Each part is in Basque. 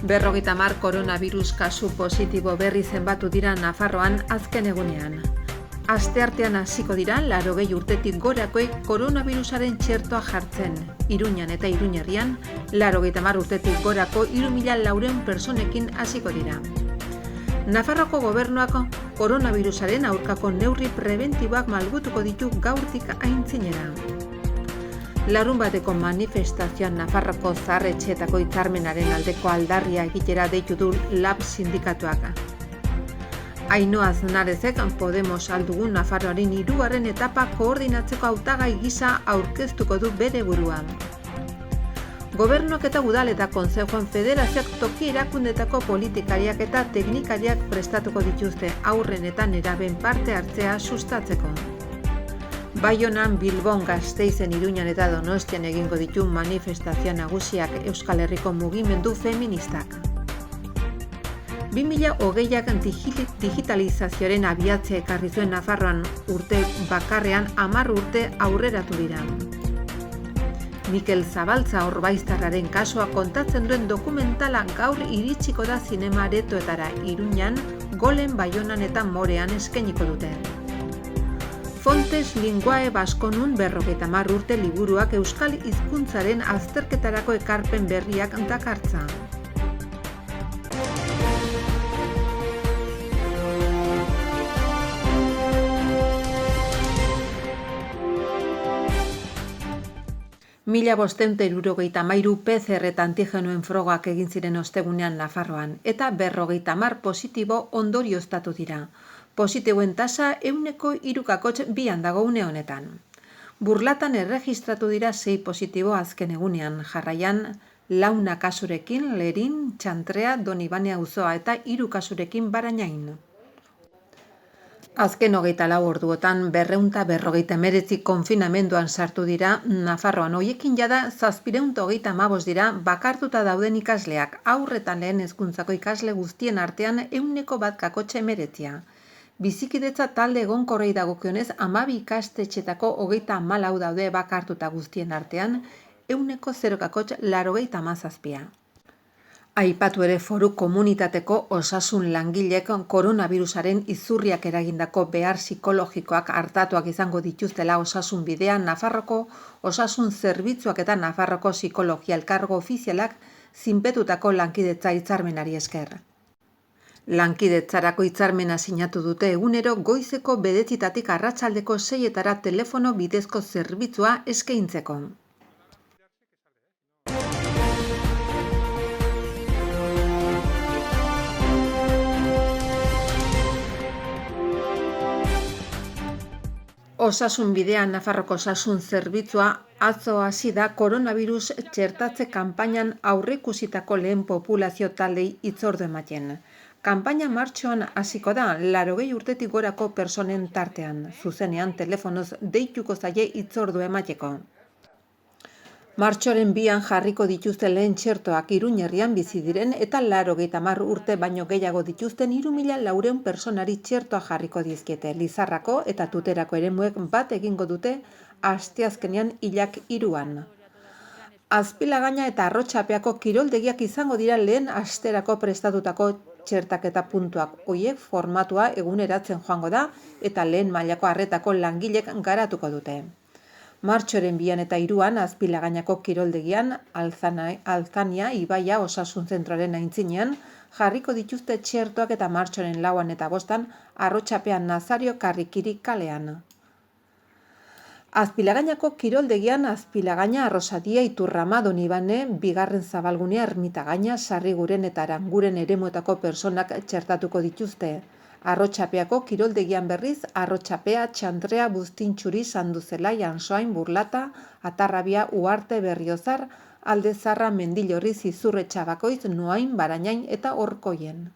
50 koronavirus kasu positibo berri zenbatu dira Nafarroan azken egunean. Asteartean hasiko dira 80 urtetik gorakoek koronavirusaren txertoa jartzen. Iruñan eta Iruñerrian 80 urtetik gorako 3.400 personekin hasiko dira. Nafarroko gobernuak koronavirusaren aurkako neurri prebentiboak malgutuko ditu gaurtik aintzinera. Larunbateko manifestazioan Nafarroko zaharretxeetako hitzarmenaren aldeko aldarria egitera deitu du LAB sindikatuak. Ainhoa Aznarezek Podemos aldugun Nafarroaren 3. etapa koordinatzeko hautagai gisa aurkeztuko du bere burua. Gobernuak eta udal eta kontzejoen federazioak toki erakundetako politikariak eta teknikariak prestatuko dituzte haurren eta neraben parte hartzea sustatzeko. Baionan, Bilbon, Gasteizen, Iruñan eta Donostian egingo ditu manifestazio nagusiak Euskal Herriko mugimendu feministak. 2020ak digitalizazioaren abiatzea ekarri zuen Nafarroan urte bakarrean 10 urte aurreratu dira. Mikel Zabaltza Orbaiztarraren kasua kontatzen duen dokumentala gaur iritsiko da zinema aretoetara Iruñan, Golen, Baionan eta Morean eskainiko dute. Fontes Linguae Baskonun 50 urte liburuak euskal hizkuntzaren azterketarako ekarpen berriak dakartza. Mila 573 PCR eta antigenoen frogak egin ziren ostegunean Nafarroan eta 50 positibo ondorioztatu dira. Positiboen tasa 3,2 dago une honetan. Burlatan erregistratu dira 6 positibo azken egunean, jarraian Launa kasurekin Lerin, Txantrea, Donibane auzoa eta 3 kasurekin Barañain. Azken 24 orduotan 259 konfinamenduan sartu dira Nafarroan. Hoiekin jada 735 dira bakartuta dauden ikasleak, haurretan lehen hezkuntzako ikasle guztien artean 1,19. Bizikidetza talde egonkorrei dagokionez 12 ikastetxetako 34 daude bakartuta guztien artean 0,87. Aipatu ere foru komunitateko osasun langilek koronavirusaren izurriak eragindako behar psikologikoak artatuak izango dituztela osasun bidea Nafarroko osasun zerbitzuak eta Nafarroko psikologia elkargo ofizialak zinpetutako lankidetza hitzarmenari esker. Lankidetzarako hitzarmena sinatu dute egunero goizeko 9:00 arratsaldeko 6:00 telefono bidezko zerbitzua eskaintzeko. Osasun bidea Nafarroko osasun zerbitzua atzo hasi da koronavirus txertatze kanpainan aurreikusitako lehen populazio taldei hitzordu ematen. Kanpaina martxoan hasiko da 80 urtetik gorako personen tartean, zuzenean telefonoz deituko zaie hitzordu emateko. Martxoaren 2an jarriko dituzte lehen txertoak Iruñerrian bizi diren eta 80 urte baino gehiago dituzten 3.400 personari txertoa jarriko dizkiete. Lizarrako eta Tuterako eremuek bat egingo dute asteazkenean hilak 3an. Azpilagaina eta Arrotxapeako kiroldegiak izango dira lehen asterako prestatutako txertaketa puntuak. Hoiek formatua eguneratzen joango da eta lehen mailako arretako langilek garatuko dute. Martxoaren 2an eta 3an Azpilagainako kiroldegian Alzania ibaia osasun zentroaren aintzinean jarriko dituzte txertoak eta martxoaren 4an eta 5an Arrotxapean Nazario Karrikiri kalean. Azpilagainako kiroldegian Azpilagaina, Arrosadia, Iturrama, Donibane, 2. zabalgunea, Ermitagaina, Sarriguren eta Aranguren eremuetako personak txertatuko dituzte. Arrotxapeako kiroldegian berriz, Arrotxapea, Txantrea, Buztintxuri, Sanduzelai, Ansoain, Burlata, Atarrabia, Uarte, Berriozar, Aldezarra, Mendillorri, Zizurretxa Bakoitz, Noain, Barañain eta Orkoien.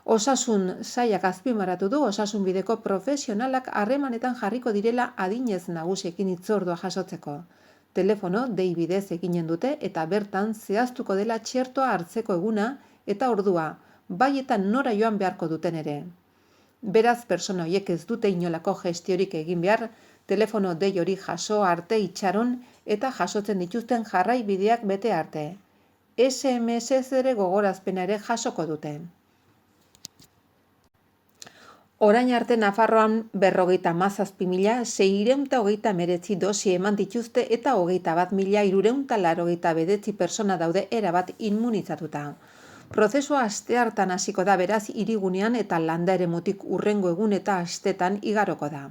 Osasun sailak azpimarratu du osasun bideko profesionalak harremanetan jarriko direla adinez nagusiekin hitzordua jasotzeko. Telefono dei bidez eginen dute eta bertan zehaztuko dela txertoa hartzeko eguna eta ordua, bai eta nora joan beharko duten ere. Beraz, persona horiek ez dute inolako gestiorik egin behar, telefono dei hori jaso arte itxaron eta jasotzen dituzten jarraibideak bete arte. SMS ere gogorazpena ere jasoko dute. Orain arte Nafarroan 57.639 dosi eman dituzte eta 21.389 pertsona daude erabat immunizatuta. Prozesua asteartan hasiko da, beraz hirigunean eta landa eremutik hurrengo egun eta astetan igaroko da.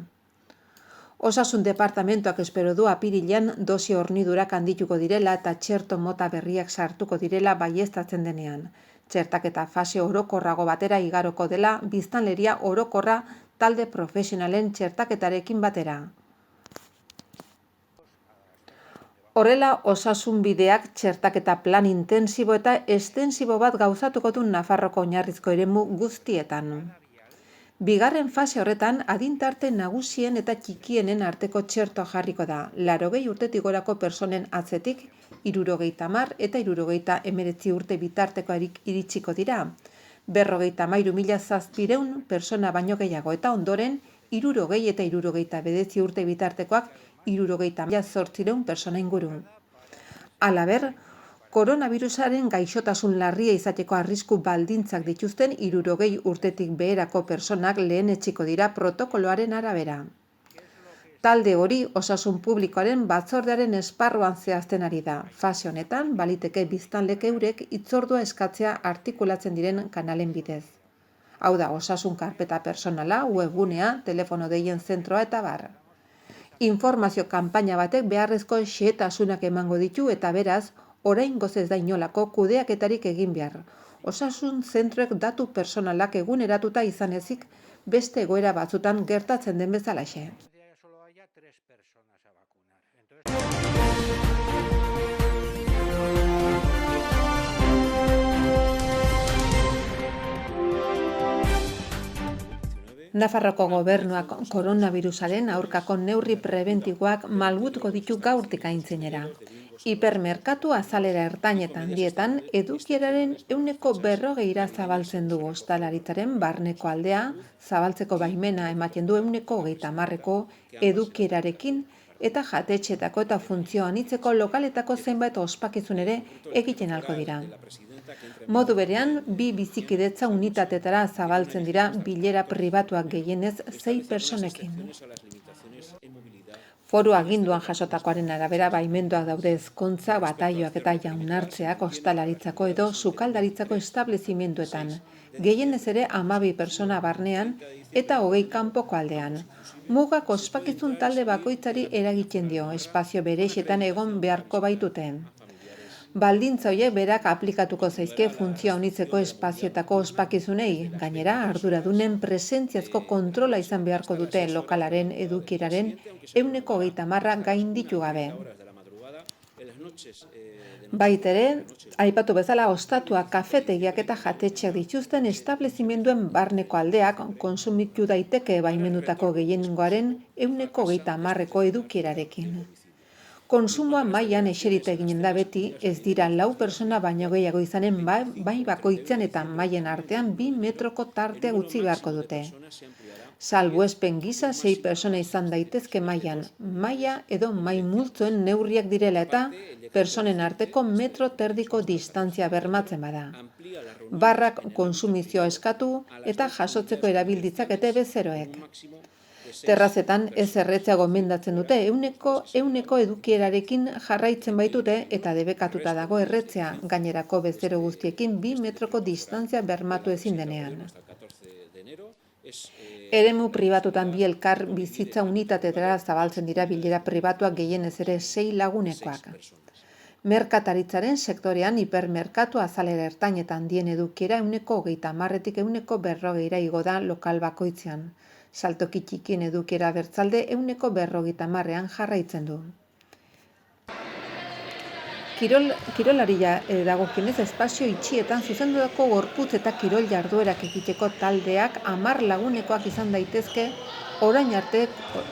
Osasun departamentuak espero du apirilean dosi hornidurak handituko direla eta txerto mota berriak sartuko direla baieztatzen denean. Txertaketa fase orokorrago batera igaroko dela biztanleria orokorra talde profesionalen txertaketarekin batera. Horrela, osasun bideak txertaketa plan intensibo eta estensibo bat gauzatuko du Nafarroko oinarrizko eremu guztietan. Bigarren fase horretan adintarte nagusien eta txikienen arteko txertoa jarriko da. 80 urtetik gorako pertsonen atzetik 70 eta 79 urte bitartekoak iritsiko dira. 53.700 pertsona baino gehiago eta ondoren 60 eta 79 urte bitartekoak 70.800 pertsona inguru. Halaber, koronavirusaren gaixotasun larria izateko arrisku baldintzak dituzten 60 urtetik beherako pertsonak lehenetsiko dira protokoloaren arabera. Talde hori osasun publikoaren batzordearen esparruan zehazten ari da. Fase honetan, baliteke biztanlek eurek hitzordua eskatzea artikulatzen diren kanalen bidez. Hau da, osasun karpeta personala, webgunea, telefono deien zentroa eta bar. Informazio kanpaina batek beharrezko xehetasunak emango ditu eta beraz, oraingoz ez da inolako kudeaketarik egin behar. Osasun zentroek datu personalak eguneratuta izan ezik beste egoera batzutan gertatzen den bezalaxe. Nafarroko gobernuak koronavirusaren aurkako neurri prebentiboak malgutuko ditu gaurtik aintzinera. Hipermerkatu azalera ertainetan handietan edukieraren 40%ra zabaltzen du ostalaritzaren barneko aldea, zabaltzeko baimena ematen du 30%ko edukierarekin eta jatetxeetako eta funtzio anitzeko lokaletako zenbait ospakizun ere egiten ahalko dira. Modu berean, 2 bizikidetza unitatetara zabaltzen dira bilera pribatuak gehienez 6 pertsonekin. Foru aginduan jasotakoaren arabera baimenduak daude ezkontza, bataioak eta jaunartzeak ostalaritzako edo sukaldaritzako establezimenduetan, gehienez ere 12 pertsona barnean eta 20 kanpoko aldean. Mugak ospakizun talde bakoitzari eragiten dio, espazio berexetan egon beharko baitute. Baldintza horiek berak aplikatuko zaizke funtzioa anitzeko espazioetako ospakizunei, gainera arduradunen presentziazko kontrola izan beharko dute lokalaren edukieraren 30% gainditu gabe. Baitere, aipatu bezala ostatuak, kafetegiak eta jatetxeak dituzten establezimenduen barneko aldeak konsumitu daiteke baimendutako gehiengoaren 30%ko edukierarekin. Konsumoa mailan eserita eginen da beti, ez dira 4 pertsona baino gehiago izanen bai bakoitzean eta mailen artean 2 metroko tartea utzi beharko dute. Salbuespen gisa 6 pertsona izan daitezke mailan, maila edo mai multzoen neurriak direla eta pertsonen arteko 1,5 metro distantzia bermatzen bada. Barrak konsumizioa eskatu eta jasotzeko erabilditzak eta bezeroek. Terrazetan ez erretzea gomendatzen dute, 100% edukierarekin jarraitzen baitute eta debekatuta dago erretzea, gainerako bezero guztiekin 2 metroko distantzia bermatu ezin denean. Eremu pribatutan bi elkar bizitza unitatetara zabaltzen dira bilera pribatuak gehienez ere 6 lagunekoak. Merkataritzaren sektorean hipermerkatu azalera ertainetan dien edukiera 30%tik 40%ra igo da lokal bakoitzean. Saltoki txikien edukiera bertzalde 40%an jarraitzen du. Kirolaria dagokionez espazio itxietan zuzendutako gorputz eta kirol jarduerak egiteko taldeak 10 lagunekoak izan daitezke, orain arte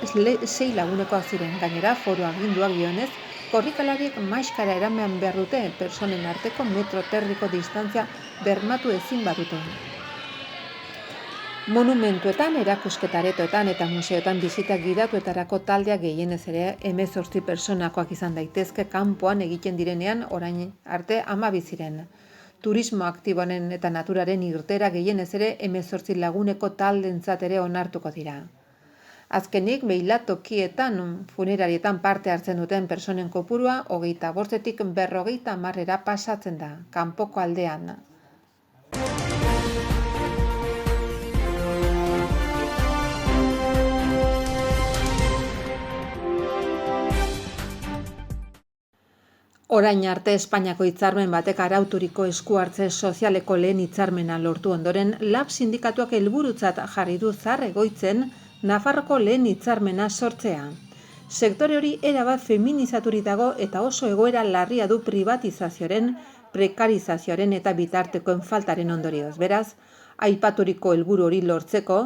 6 lagunekoak ziren. Gainera, foru aginduak dionez, korrikalariek maskara eraman behar dute pertsonen arteko 1 metro distantzia bermatu ezin badute. Monumentuetan, erakusketaretoetan eta museoetan bisita gidatuetarako taldeak gehienez ere 18 pertsonakoak izan daitezke kanpoan egiten direnean orain arte 12 ziren. Turismo aktiboaren eta naturaren irtera gehienez ere 18 laguneko taldeentzat ere onartuko dira. Azkenik, beilatokietan, funerarietan parte hartzen duten pertsonen kopurua 25-tik 50 pasatzen da, kanpoko aldean. Orain arte Espainiako hitzarmen batek arauturiko esku-hartze sozialeko lehen hitzarmena lortu ondoren, LAB sindikatuak helburutzat jarri du zahar-egoitzen Nafarroko lehen hitzarmena sortzea. Sektore hori erabat feminizaturik dago eta oso egoera larria du privatizazioaren, prekarizazioaren eta bitartekoen faltaren ondorioz. Beraz, aipaturiko helburu hori lortzeko,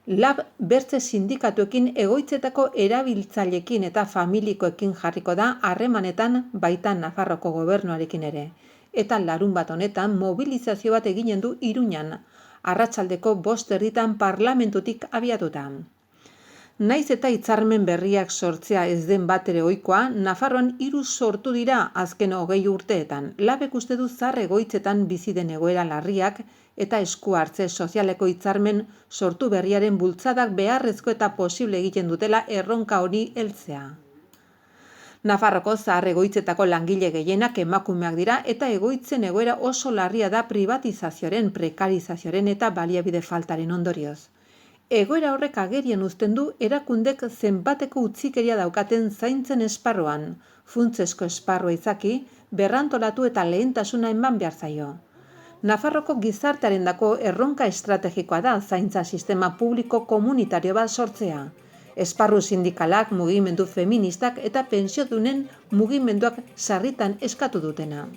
LAB bertze sindikatuekin egoitzetako erabiltzaileekin eta familikoekin jarriko da harremanetan baita Nafarroko gobernuarekin ere. Eta larunbat honetan mobilizazio bat eginen du Iruñan, arratsaldeko 5:30 parlamentutik abiatuta. Naiz eta hitzarmen berriak sortzea ez den batere ohikoa, Nafarroan 3 sortu dira azken 20 urteetan. LABek uste du zahar-egoitzetan bizi den egoera larriak eta esku-hartze sozialeko hitzarmen sortu berriaren bultzadak beharrezko eta posible egiten dutela erronka hori heltzea. Nafarroko zahar-egoitzetako langile gehienak emakumeak dira eta egoitzen egoera oso larria da privatizazioaren, prekarizazioaren eta baliabide faltaren ondorioz. Egoera horrek agerian uzten du erakundek zenbateko utzikeria daukaten zaintzen esparruan, funtsezko esparrua izaki, berrantolatu eta lehentasuna eman behar zaio. Nafarroko gizartearendako erronka estrategikoa da zaintza sistema publiko komunitario bat sortzea. Esparru sindikalak, mugimendu feministak eta pentsiodunen mugimenduak sarritan eskatu dutena.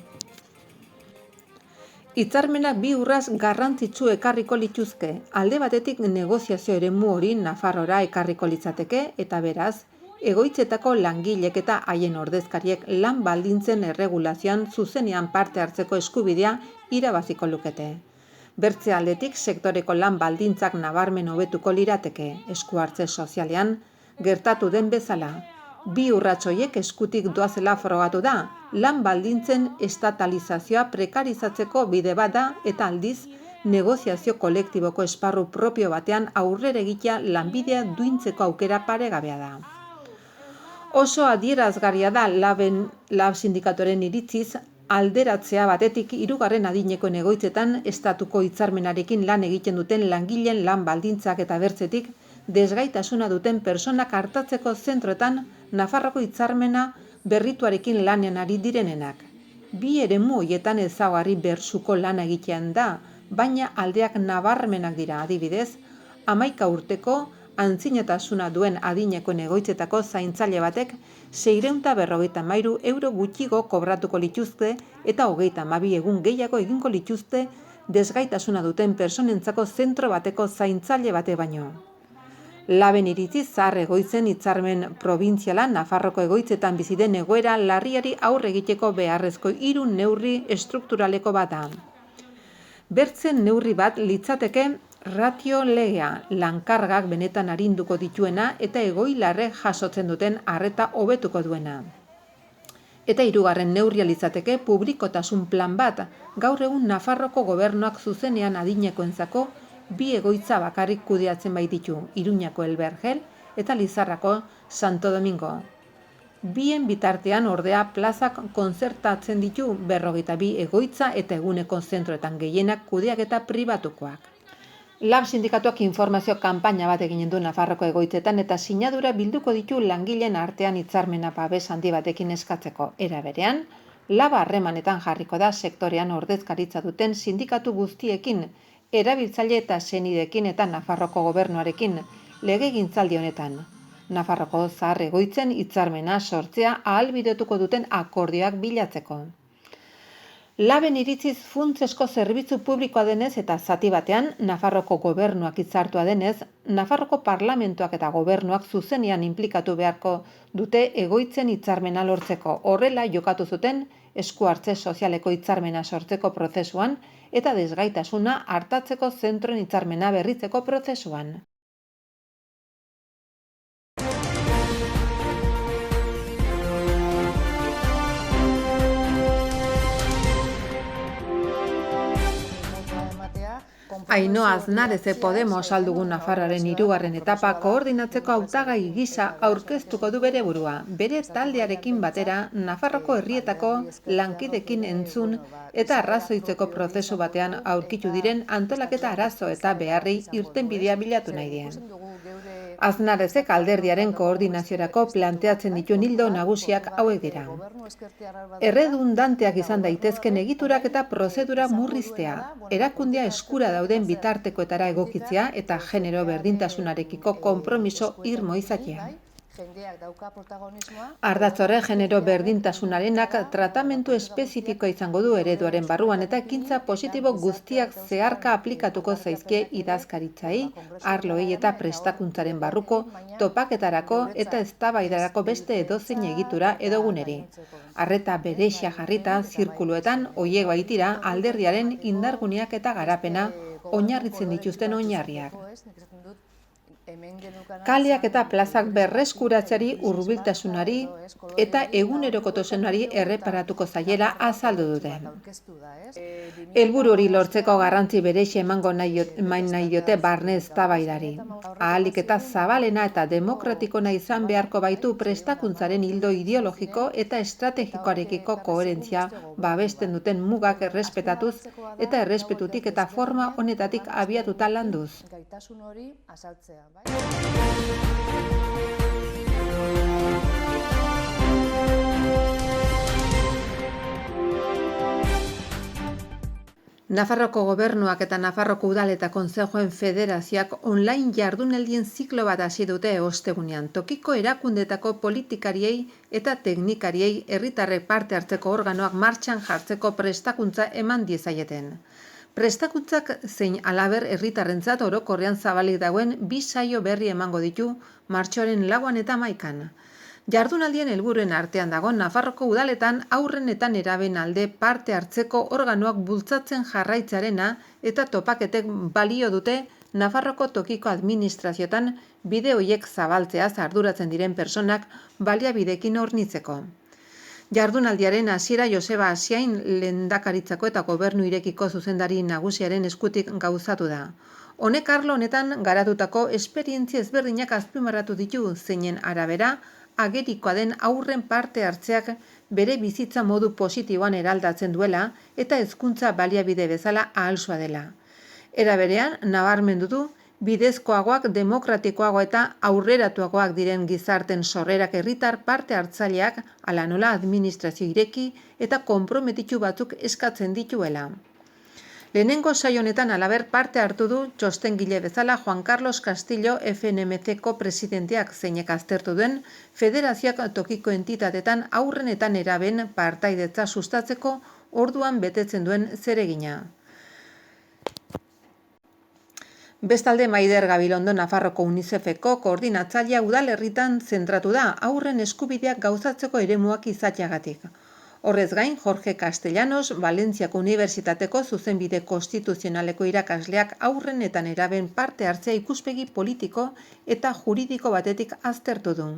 Hitzarmenak 2 urrats garrantzitsu ekarriko lituzke. Alde batetik negoziazio eremu hori Nafarrora ekarriko litzateke eta beraz, egoitzetako langilek eta haien ordezkariek lan baldintzen erregulazioan zuzenean parte hartzeko eskubidea irabaziko lukete. Bertze aldetik sektoreko lan baldintzak nabarmen hobetuko lirateke, esku-hartze sozialean gertatu den bezala. 2 urrats horiek eskutik doazela frogatu da, lan baldintzen estatalizazioa prekarizatzeko bide bat da eta aldiz negoziazio kolektiboko esparru propio batean aurrera egitea lanbidea duintzeko aukera paregabea da. Oso adierazgarria da LAB sindikatoren iritziz alderatzea batetik 3. adinekoen egoitzetan estatuko hitzarmenarekin lan egiten duten langileen lan baldintzak eta bertzetik desgaitasuna duten pertsonak artatzeko zentroetan Nafarroko hitzarmena berrituarekin lanean ari direnenak. 2 eremu horietan ezaugarri bersuko lana egitean da, baina aldeak nabarmenak dira, adibidez, 11 urteko antzinatasuna duen adinekoen egoitzetako zaintzaile batek 653 euro gutxigo kobratuko lituzte eta 32 egun gehiago egingo lituzte desgaitasuna duten pertsonentzako zentro bateko zaintzaile bate baino. LABen iritziz zahar-egoitzen hitzarmen probintziala Nafarroko egoitzetan bizi den egoera larriari aurre egiteko beharrezko 3 neurri estrukturaleko bat da. Bertzen neurri bat litzateke ratio legea, lankargak benetan arinduko dituena eta egoilarrek jasotzen duten arreta hobetuko duena. Eta 3. neurria litzateke publikotasun plan bat, gaur egun Nafarroko gobernuak zuzenean adinekoentzako 2 egoitza bakarrik kudeatzen baititu, Iruñako El Vergel eta Lizarrako Santo Domingo. Bien bitartean ordea plazak konzertatzen ditu 52 egoitza eta eguneko zentroetan gehienak kudeaketa pribatukoak. LAB sindikatuak informazio kanpaina bat eginen du Nafarroko egoitzetan eta sinadura bilduko ditu langileen artean hitzarmena babes handi batekin eskatzeko. Era berean, LAB harremanetan jarriko da sektorean ordezkaritza duten sindikatu guztiekin, erabiltzaile eta senideekin eta Nafarroko gobernuarekin legegintzaldi honetan. Nafarroko zahar-egoitzen hitzarmena sortzea ahalbidetuko duten akordioak bilatzeko. LABen iritziz funtsezko zerbitzu publikoa denez eta zati batean Nafarroko gobernuak hitzartua denez, Nafarroko parlamentuak eta gobernuak zuzenean inplikatu beharko dute egoitzen hitzarmena lortzeko. Horrela jokatu zuten esku-hartze sozialeko hitzarmena sortzeko prozesuan eta desgaitasuna artatzeko zentroen hitzarmena berritzeko prozesuan. Ainhoa Aznarez Podemos aldugun Nafarroaren 3. etapa koordinatzeko hautagai gisa aurkeztuko du bere burua. Bere taldearekin batera Nafarroko herrietako lankidekin entzun eta arrazoitzeko prozesu batean aurkitu diren antolaketa arazo eta beharri irtenbidea bilatu nahi dien. Aznarezek alderdiaren koordinaziorako planteatzen dituen ildo nagusiak hauek dira. Erredundanteak izan daitezken egiturak eta prozedura murriztea, erakundea eskura dauden bitartekoetara egokitzea eta genero berdintasunarekiko konpromiso irmo izatea. Ardatzore genero berdintasunarenak tratamentu espezifikoa izango du ereduaren barruan eta ekintza positibo guztiak zeharka aplikatuko zaizkie idazkaritzai, arloei eta prestakuntzaren barruko, topaketarako eta eztabaidarako beste edozein egitura edo guneri. Arreta berexia jarrita zirkuluetan hoiek baitira alderdiaren indarguneak eta garapena oinarritzen dituzten oinarriak. Kaleak eta plazak berreskuratzeari hurbiltasunari eta egunerokotasunari erreparatuko zaiela azaldu dute. Helburu hori lortzeko garrantzi berexia emango nahi diote barne eztabaidari. Ahalik eta zabalena eta demokratikona izan beharko baitu prestakuntzaren ildo ideologiko eta estrategikoarekiko koherentzia babesten duten mugak errespetatuz eta errespetutik eta forma honetatik abiatuta landuz. Nafarroko gobernuak eta Nafarroko udal eta kontzejoen federazioak online jarduneldien ziklo bat hasi dute ostegunean. Tokiko erakundetako politikariei eta teknikariei herritarrek parte hartzeko organoak martxan jartzeko prestakuntza eman diezaieten. Prestakuntzak zein halaber herritarrentzat orokorrean zabalik dagoen 2 saio berri emango ditu martxoaren 4 eta 11. Jardunaldien helburuen artean dago Nafarroko udaletan haurren eta nerabeen alde parte hartzeko organoak bultzatzen jarraitzearena eta topaketek balio dute Nafarroko tokiko administrazioetan bide horiek zabaltzeaz arduratzen diren pertsonak baliabideekin hornitzeko. Jardunaldiaren hasiera Joseba Asiain lehendakaritzako eta gobernu irekiko zuzendari nagusiaren eskutik gauzatu da. Honek arlo honetan garatutako esperientzia ezberdinak azpimarratu ditu, zeinen arabera agerikoa den haurren parte hartzeak bere bizitza modu positiboan eraldatzen duela eta hezkuntza baliabide bezala ahalsua dela. Era berean, nabarmendu du bidezkoagoak, demokratikoago eta aurreratuagoak diren gizarten sorrerak herritar parte hartzaileak hala nola administrazio ireki eta konprometitu batzuk eskatzen dituela. Lehenengo saio honetan halaber parte hartu du txostengile bezala Juan Carlos Castillo FNMCko presidenteak zeinek aztertu duen federazioak tokiko entitatetan haurren eta nerabeen partaidetza sustatzeko orduan betetzen duen zeregina. Bestalde Maider Gabilondo Nafarroko UNICEFeko koordinatzailea udalerritan zentratu da haurren eskubideak gauzatzeko eremuak izateagatik. Horrez gain, Jorge Castellanos, Valentziako Unibertsitateko zuzenbide konstituzionaleko irakasleak haurren eta nerabeen parte hartzea ikuspegi politiko eta juridiko batetik aztertu du.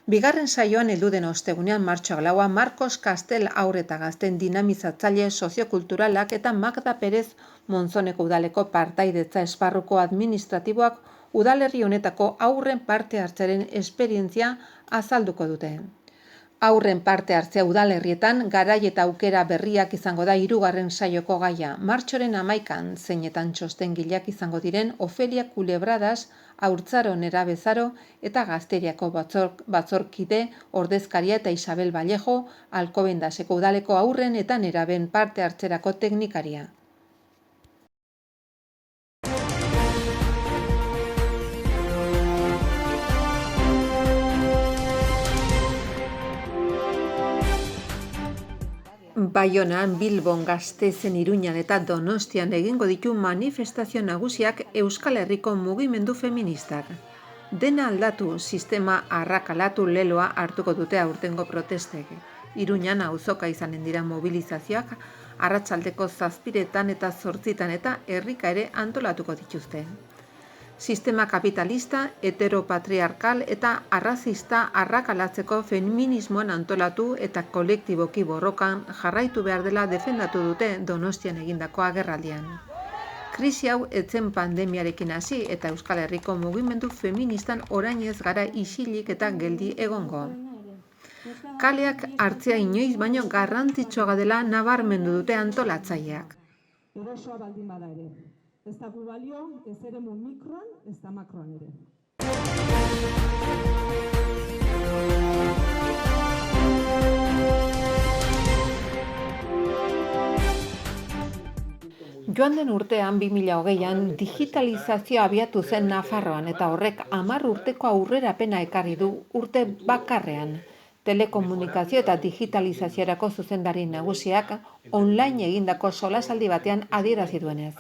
Bigarren saioan heldu den ostegunean martxoak 4 Marcos Castel haur eta gazten dinamizatzaile soziokulturalak eta Magda Perez Monzoneko udaleko partaidetza esparruko administratiboak udalerri honetako haurren parte hartzearen esperientzia azalduko dute. Haurren parte hartzea udalerrietan garai eta aukera berriak izango da 3. saioko gaia. Martxoren 11 zeinetan txostengileak izango diren Ofelia Kulebradas, Haurtzaro Nerabezaro eta Gazteriako batzorkide ordezkaria eta Isabel Vallejo, Alkobendaseko udaleko haurren eta nerabeen parte hartzerako teknikaria. Baionan, Bilbon, Gasteizen, Iruñan eta Donostian egingo ditu manifestazio nagusiak Euskal Herriko mugimendu feministak. Dena aldatu, sistema arrakalatu leloa hartuko dute aurtengo protestek. Iruñan auzoka izanen dira mobilizazioak, arratsaldeko 7 eta 8 eta herrika ere antolatuko dituzte. Sistema kapitalista, heteropatriarkal eta arrazista arrakalatzeko feminismoan antolatu eta kolektiboki borrokan jarraitu behar dela defendatu dute Donostian egindako agerraldian. Krisi hau etzen pandemiarekin hasi eta Euskal Herriko mugimendu feministan orain ez gara isilik eta geldi egongo. Kaleak hartzea inoiz baino garrantzitsua dela nabarmendu dute antolatzaileak. Erosoa baldin bada ere. Ez dago balio, ez eremu mikroan, ez da makroan ere. Joan den urtean 2020an digitalizazioa abiatu zen Nafarroan eta horrek 10 urteko aurrerapena ekarri du urte bakarrean. Telekomunikazio eta digitalizaziorako zuzendari nagusiak online egindako solasaldi batean adierazi duenez.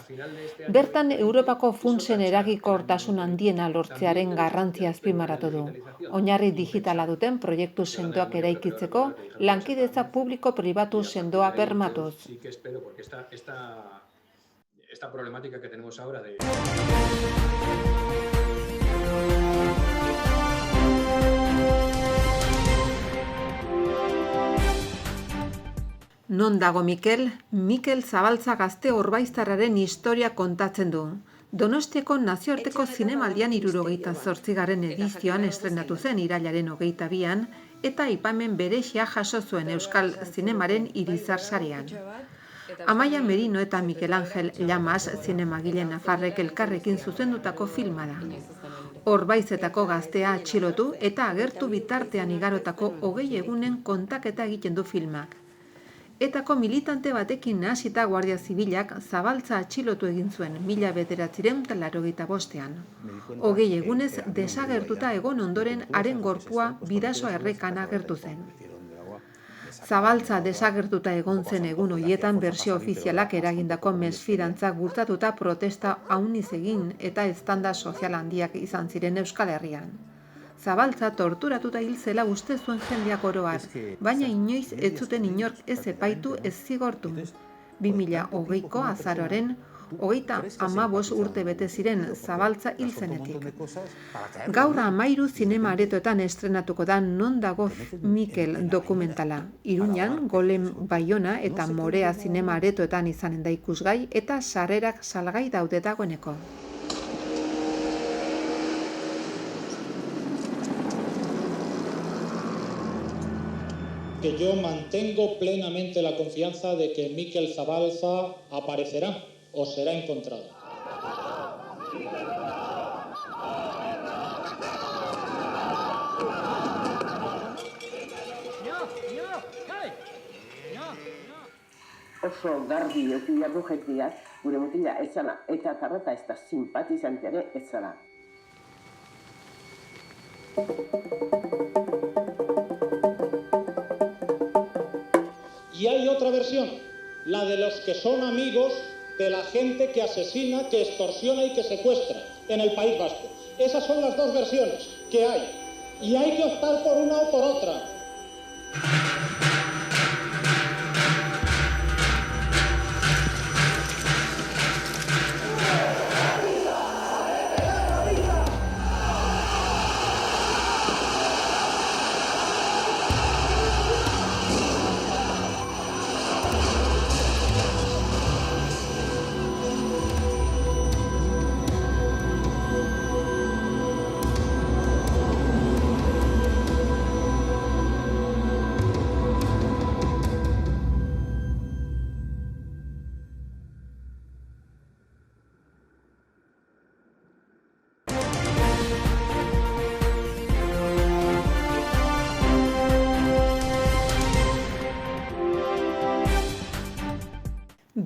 Bertan Europako funtsen eraginkortasun handiena lortzearen garrantzia azpimarratu du. Oinarri digitala duten proiektu sendoak eraikitzeko lankidetza publiko-pribatu sendoa bermatuz. Esta problemática que tenemos ahora de... Non dago Mikel? Mikel Zabaltza gazte orbaiztarraren historia kontatzen du. Donostiako nazioarteko zinemaldian 78. edizioan estrenatu zen irailaren 22an eta aipamen berezia jaso zuen Euskal Zinemaren Irizar sarean. Amaia Merino eta Mikel Angel Llamas zinemagile nafarrek elkarrekin zuzendutako filma da. Orbaizetako gaztea atxilotu eta agertu bitartean igarotako 20 egunen kontaketa egiten du filmak. Etako militante batekin hasita Guardia Zibilak Zabaltza atxilotu egin zuen 1985ean. 20 egunez desagertuta egon ondoren haren gorpua Bidasoa errekan agertu zen. Zabaltza desagertuta egon zen egun horietan bersio ofizialak eragindako mesfidantzak bultzatuta protesta hauniz egin eta eztanda sozial handiak izan ziren Euskal Herrian. Zabaltza torturatuta hil zela uste zuen jendeak oro har, baina inoiz ez zuten inork ez epaitu ez zigortu. 2020ko azaroaren 35 urte bete ziren Zabaltza hil zenetik. Gaur 13 zinema aretoetan estrenatuko da Non dago Mikel dokumentala. Iruñan, Golem Baiona eta Morea zinema aretoetan izanen da ikusgai eta sarrerak salgai daude dagoeneko. Que yo mantengo plenamente la confianza de que Mikel Zabalza aparecerá o será encontrado. Oso garbi eduki behar du jendeak, gure mutila ez zara, eta tarrata ez da simpatizante ere ez zara. Y hay otra versión, la de los que son amigos de la gente que asesina, que extorsiona y que secuestra en el País Vasco. Esas son las dos versiones que hay. Y hay que optar por una o por otra.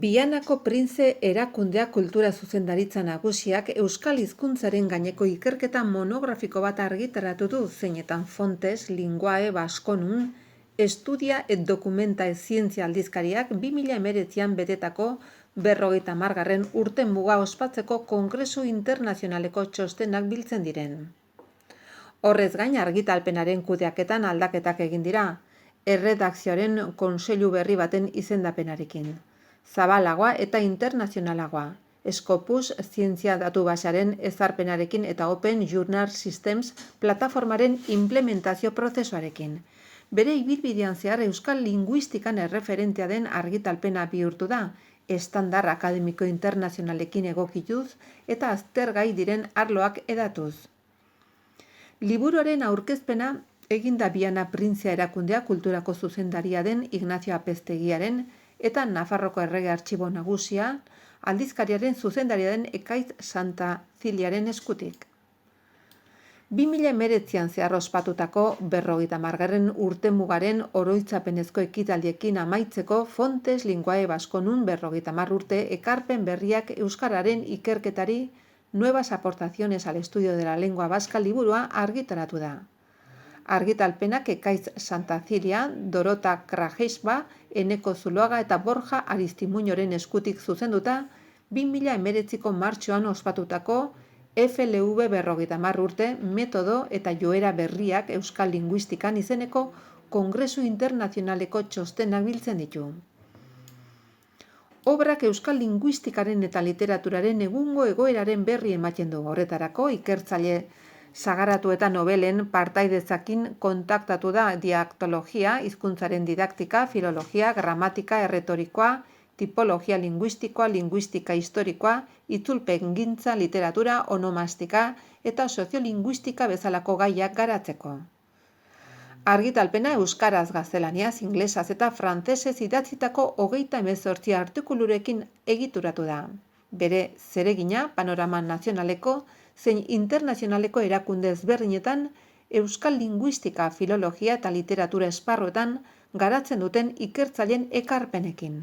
Bianako Printze erakundea kultura zuzendaritza nagusiak euskal hizkuntzaren gaineko ikerketa monografiko bat argitaratu du zeinetan Fontes, Linguae, Baskonun, Estudia et Documentae Zientzia aldizkariak 2019an betetako 50. urte muga ospatzeko Kongresu Internazionaleko txostenak biltzen diren. Horrez gain argitalpenaren kudeaketan aldaketak egin dira, erredakzioaren kontseilu berri baten izendapenarekin. zabalagoa eta internazionalagoa. Scopus zientzia datu basearen ezarpenarekin eta Open Journal Systems plataformaren implementazio prozesuarekin. Bere ibilbidean zehar euskal linguistikan erreferentea den argitalpena bihurtu da, estandar akademiko internazionalekin egokituz eta aztergai diren arloak edatuz. Liburuaren aurkezpena eginda Biana Printzia erakundea kulturako zuzendaria den Ignacio Apeztegiaren eta Nafarroko Errege Artxibo Nagusia aldizkariaren zuzendaria den Ekaitz Santaziliaren eskutik. 2019an zehar ospatutako 50. urtemugaren oroitzapenezko ekitaldiekin amaitzeko Fontes Linguae Vasconun 50 urte ekarpen berriak euskararen ikerketari Nuevas aportaciones al estudio de la lengua vasca liburua argitaratu da. Argitalpenak Ekaitz Santazilia, Dorota Krajesba, Eneko Zuloaga eta Borja Aristimuñoren eskutik zuzenduta 2019ko martxoan ospatutako FLV 50 urte metodo eta joera berriak euskal linguistikan izeneko Kongresu Internazionaleko txostenak biltzen ditu. Obrak euskal linguistikaren eta literaturaren egungo egoeraren berri ematen du. Horretarako ikertzaile sagaratu eta nobelen partaidezakin kontaktatu da diaktologia, hizkuntzaren didaktika, filologia, gramatika, erretorikoa, tipologia linguistikoa, linguistika historikoa, itzulpengintza, literatura, onomastika eta soziolinguistika bezalako gaiak garatzeko. Argitalpena euskaraz, gaztelaniaz, inglesaz eta frantsesez idatzitako 38 artikulurekin egituratu da. Bere zeregina panorama nazionaleko zein internazionaleko erakunde ezberdinetan euskal linguistika, filologia eta literatura esparruetan garatzen duten ikertzaileen ekarpenekin.